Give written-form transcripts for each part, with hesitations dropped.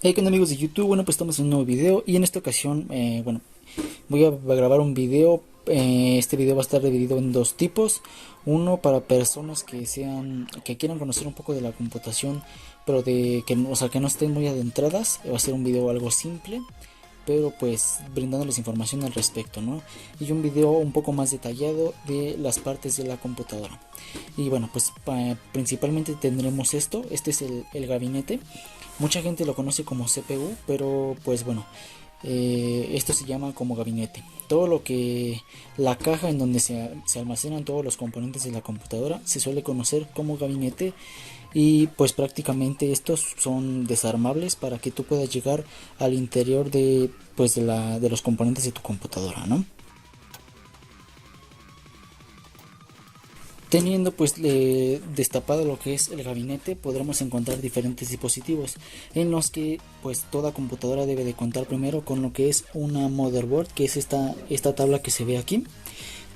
Hey, ¿qué onda amigos de YouTube? Bueno, pues estamos en un nuevo video y en esta ocasión, voy a grabar un video. Este video va a estar dividido en dos tipos. Uno para personas que quieran conocer un poco de la computación, pero o sea, que no estén muy adentradas. Va a ser un video algo simple, pero pues brindándoles información al respecto, ¿no? Y un video un poco más detallado de las partes de la computadora. Y bueno, pues principalmente tendremos esto. Este es el gabinete. Mucha gente lo conoce como CPU, pero pues bueno, esto se llama como gabinete. Todo lo que la caja en donde se almacenan todos los componentes de la computadora se suele conocer como gabinete, y pues prácticamente estos son desarmables para que tú puedas llegar al interior de los componentes de tu computadora, ¿no? Teniendo pues destapado lo que es el gabinete, podremos encontrar diferentes dispositivos en los que pues toda computadora debe de contar primero con lo que es una motherboard, que es esta tabla que se ve aquí.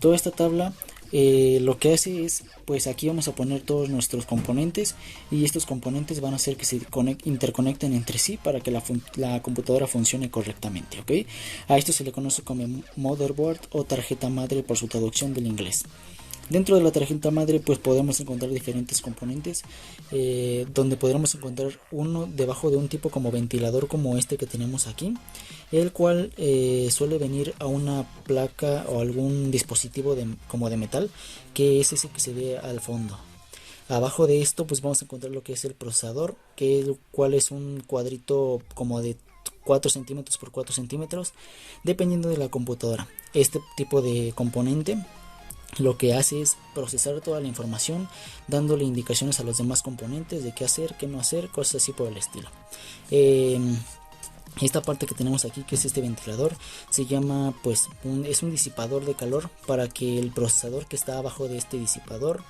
Toda esta tabla lo que hace es, pues aquí vamos a poner todos nuestros componentes, y estos componentes van a hacer que se interconecten entre sí para que la computadora funcione correctamente, ¿ok? A esto se le conoce como motherboard o tarjeta madre por su traducción del inglés. Dentro de la tarjeta madre pues podemos encontrar diferentes componentes, donde podremos encontrar uno debajo de un tipo como ventilador como este que tenemos aquí, el cual suele venir a una placa o algún dispositivo como de metal, que es ese que se ve al fondo. Abajo de esto pues vamos a encontrar lo que es el procesador, el cual es un cuadrito como de 4 centímetros por 4 centímetros, dependiendo de la computadora. Este tipo de componente lo que hace es procesar toda la información, dándole indicaciones a los demás componentes de qué hacer, qué no hacer, cosas así por el estilo. Eh, esta parte que tenemos aquí, que es este ventilador, se llama es un disipador de calor para que el procesador que está abajo de este disipador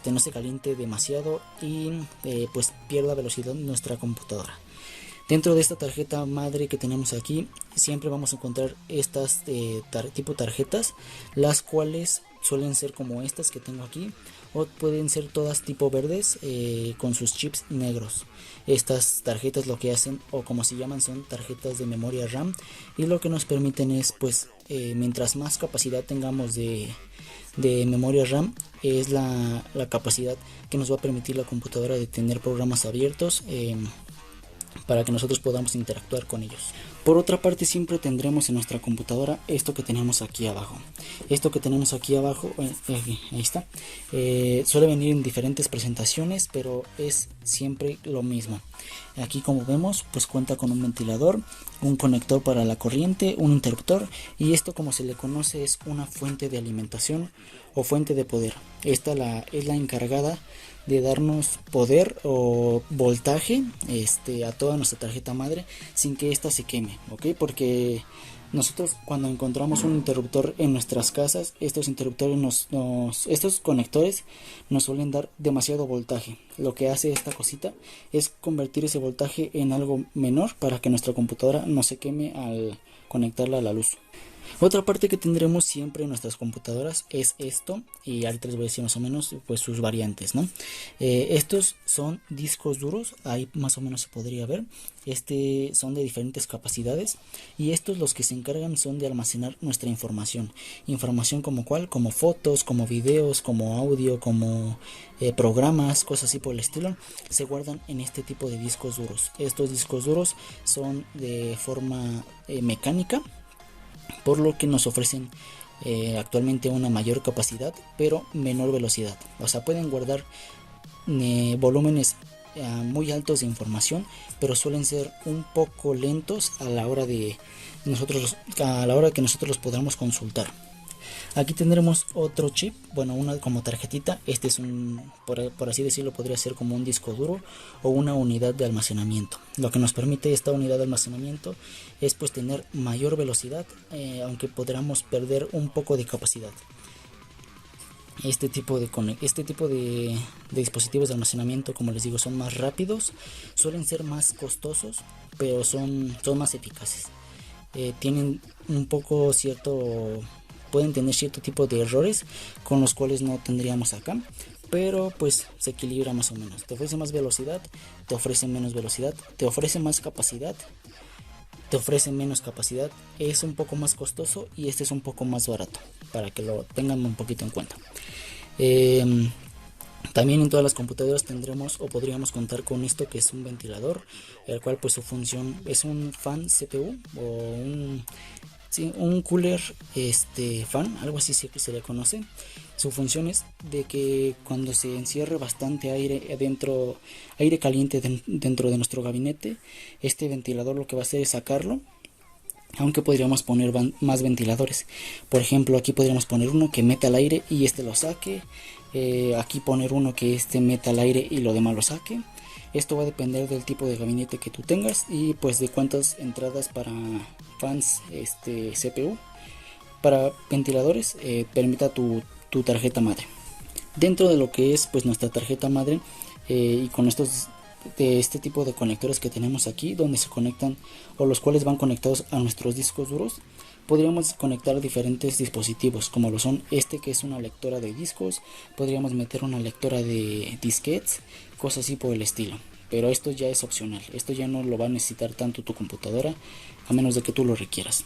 no se caliente demasiado y pues pierda velocidad en nuestra computadora. Dentro de esta tarjeta madre que tenemos aquí, siempre vamos a encontrar estas tipo tarjetas, las cuales suelen ser como estas que tengo aquí, o pueden ser todas tipo verdes con sus chips negros. Estas tarjetas lo que hacen, o como se llaman, son tarjetas de memoria RAM, y lo que nos permiten es, pues, mientras más capacidad tengamos de memoria RAM, es la capacidad que nos va a permitir la computadora de tener programas abiertos, para que nosotros podamos interactuar con ellos. Por otra parte, siempre tendremos en nuestra computadora esto que tenemos aquí abajo. Esto que tenemos aquí abajo, ahí está, suele venir en diferentes presentaciones, pero es siempre lo mismo. Aquí, como vemos, pues cuenta con un ventilador, un conector para la corriente, un interruptor, y esto, como se le conoce, es una fuente de alimentación o fuente de poder. Esta es la encargada de darnos poder o voltaje a toda nuestra tarjeta madre sin que ésta se queme, ¿ok? Porque nosotros, cuando encontramos un interruptor en nuestras casas, estos interruptores estos conectores nos suelen dar demasiado voltaje. Lo que hace esta cosita es convertir ese voltaje en algo menor para que nuestra computadora no se queme al conectarla a la luz. Otra parte que tendremos siempre en nuestras computadoras es esto, y ahorita les voy a decir más o menos pues sus variantes, ¿no? Estos son discos duros, ahí más o menos se podría ver. Son de diferentes capacidades, y estos, los que se encargan, son de almacenar nuestra información como cuál, como fotos, como videos, como audio, como programas, cosas así por el estilo, se guardan en este tipo de discos duros. Estos discos duros son de forma mecánica, por lo que nos ofrecen actualmente una mayor capacidad pero menor velocidad. O sea, pueden guardar volúmenes muy altos de información, pero suelen ser un poco lentos a la hora que nosotros los podamos consultar. Aquí tendremos otro chip, bueno, una como tarjetita. Este es por así decirlo, podría ser como un disco duro o una unidad de almacenamiento. Lo que nos permite esta unidad de almacenamiento es pues tener mayor velocidad, aunque podamos perder un poco de capacidad. Este tipo de dispositivos de almacenamiento, como les digo, son más rápidos, suelen ser más costosos, pero son más eficaces. Tienen un poco pueden tener cierto tipo de errores con los cuales no tendríamos acá, pero pues se equilibra más o menos. Te ofrece más velocidad, te ofrece menos velocidad, te ofrece más capacidad, te ofrece menos capacidad, es un poco más costoso y este es un poco más barato, para que lo tengan un poquito en cuenta. También en todas las computadoras tendremos o podríamos contar con esto, que es un ventilador, el cual pues su función es un fan CPU o un cooler fan, algo así se le conoce. Su función es de que cuando se encierre bastante aire dentro, aire caliente dentro de nuestro gabinete, este ventilador lo que va a hacer es sacarlo. Aunque podríamos poner más ventiladores. Por ejemplo, aquí podríamos poner uno que meta el aire y este lo saque. Aquí poner uno que meta el aire y lo demás lo saque. Esto va a depender del tipo de gabinete que tú tengas y pues de cuántas entradas para fans CPU, para ventiladores, permita tu tarjeta madre. Dentro de lo que es pues nuestra tarjeta madre, y con estos de este tipo de conectores que tenemos aquí, donde se conectan o los cuales van conectados a nuestros discos duros, podríamos conectar diferentes dispositivos, como lo son que es una lectora de discos, podríamos meter una lectora de disquetes, cosas así por el estilo. Pero esto ya es opcional, esto ya no lo va a necesitar tanto tu computadora, a menos de que tú lo requieras.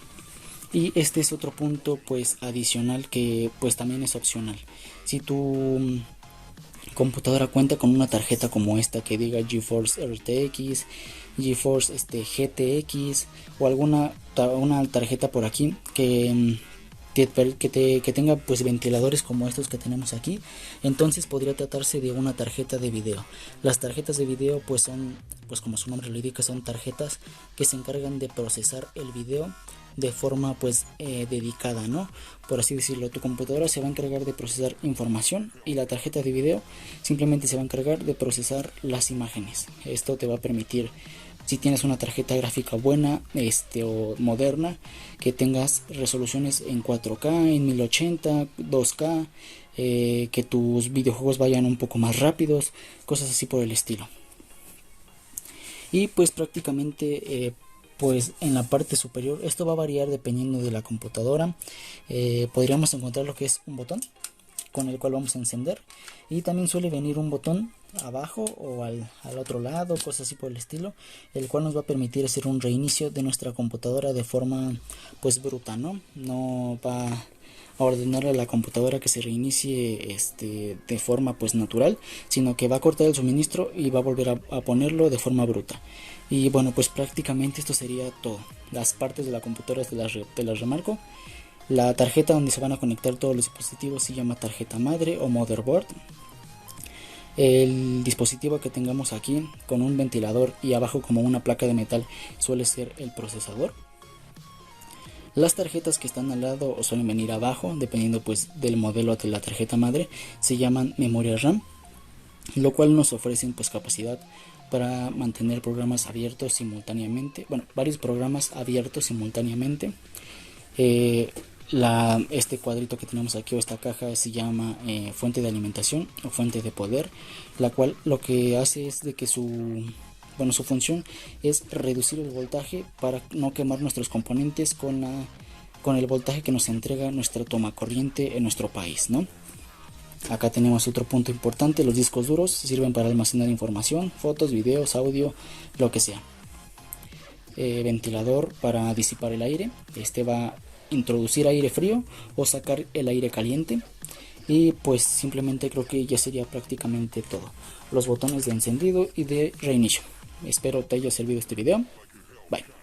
Y este es otro punto pues adicional que pues también es opcional. Si tu computadora cuenta con una tarjeta como esta que diga GeForce RTX, GeForce GTX o una tarjeta por aquí que tenga pues ventiladores como estos que tenemos aquí, entonces podría tratarse de una tarjeta de video. Las tarjetas de video pues son, pues como su nombre lo indica, son tarjetas que se encargan de procesar el video de forma pues dedicada, ¿no? Por así decirlo, tu computadora se va a encargar de procesar información y la tarjeta de video simplemente se va a encargar de procesar las imágenes. Esto te va a permitir, si tienes una tarjeta gráfica buena o moderna, que tengas resoluciones en 4K, en 1080, 2K, que tus videojuegos vayan un poco más rápidos, cosas así por el estilo. Y pues prácticamente pues en la parte superior esto va a variar dependiendo de la computadora. Podríamos encontrar lo que es un botón con el cual vamos a encender, y también suele venir un botón abajo o al otro lado, cosas así por el estilo, el cual nos va a permitir hacer un reinicio de nuestra computadora de forma pues bruta, no va a ordenarle a la computadora que se reinicie de forma pues natural, sino que va a cortar el suministro y va a volver a ponerlo de forma bruta. Y bueno, pues prácticamente esto sería todo. Las partes de la computadora te las remarco. La tarjeta donde se van a conectar todos los dispositivos se llama tarjeta madre o motherboard. El dispositivo que tengamos aquí con un ventilador y abajo como una placa de metal suele ser el procesador. Las tarjetas que están al lado o suelen venir abajo, dependiendo pues del modelo de la tarjeta madre, se llaman memoria RAM, lo cual nos ofrecen pues capacidad para mantener programas abiertos simultáneamente, bueno, varios programas abiertos simultáneamente. Este cuadrito que tenemos aquí o esta caja se llama fuente de alimentación o fuente de poder, la cual lo que hace es de que su función es reducir el voltaje para no quemar nuestros componentes con el voltaje que nos entrega nuestra toma corriente en nuestro país, ¿no? Acá tenemos otro punto importante: los discos duros sirven para almacenar información, fotos, videos, audio, lo que sea. Ventilador para disipar el aire, va a introducir aire frío o sacar el aire caliente. Y pues simplemente creo que ya sería prácticamente todo. Los botones de encendido y de reinicio. Espero te haya servido este video. Bye.